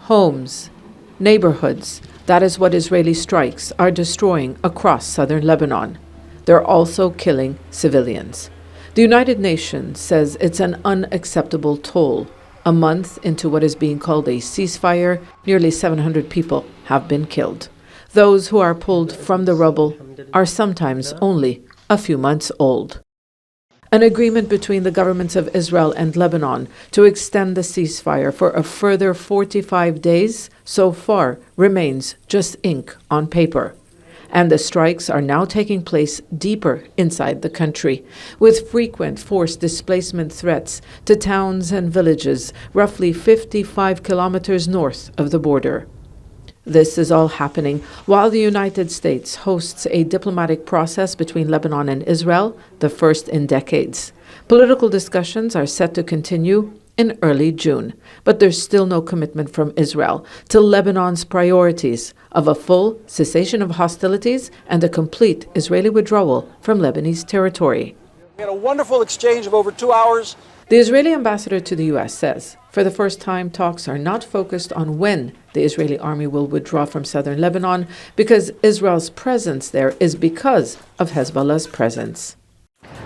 Homes, neighborhoods, that is what Israeli strikes are destroying across southern Lebanon. They're also killing civilians. The United Nations says it's an unacceptable toll. A month into what is being called a ceasefire, nearly 700 people have been killed. Those who are pulled from the rubble are sometimes only a few months old. An agreement between the governments of Israel and Lebanon to extend the ceasefire for a further 45 days so far remains just ink on paper. And the strikes are now taking place deeper inside the country, with frequent forced displacement threats to towns and villages roughly 55 kilometers north of the border. This is all happening while the United States hosts a diplomatic process between Lebanon and Israel, the first in decades. Political discussions are set to continue in early June, but there's still no commitment from Israel to Lebanon's priorities of a full cessation of hostilities and a complete Israeli withdrawal from Lebanese territory. We had a wonderful exchange of over 2 hours. The Israeli ambassador to the U.S. says, for the first time, talks are not focused on when the Israeli army will withdraw from southern Lebanon, because Israel's presence there is because of Hezbollah's presence.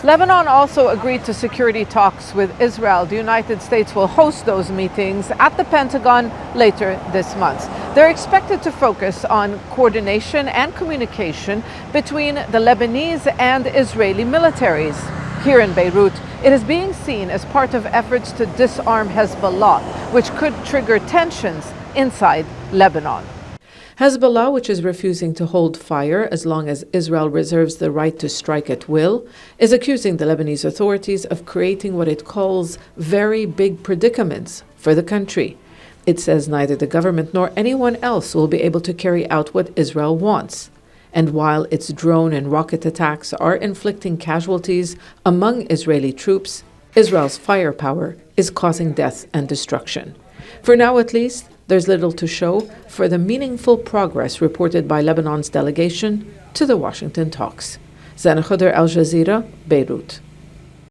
Lebanon also agreed to security talks with Israel. The United States will host those meetings at the Pentagon later this month. They're expected to focus on coordination and communication between the Lebanese and Israeli militaries. Here in Beirut, it is being seen as part of efforts to disarm Hezbollah, which could trigger tensions inside Lebanon. Hezbollah, which is refusing to hold fire as long as Israel reserves the right to strike at will, is accusing the Lebanese authorities of creating what it calls very big predicaments for the country. It says neither the government nor anyone else will be able to carry out what Israel wants. And while its drone and rocket attacks are inflicting casualties among Israeli troops, Israel's firepower is causing death and destruction. For now, at least, there's little to show for the meaningful progress reported by Lebanon's delegation to the Washington talks. Zeina, Khodr, Jazeera, Beirut.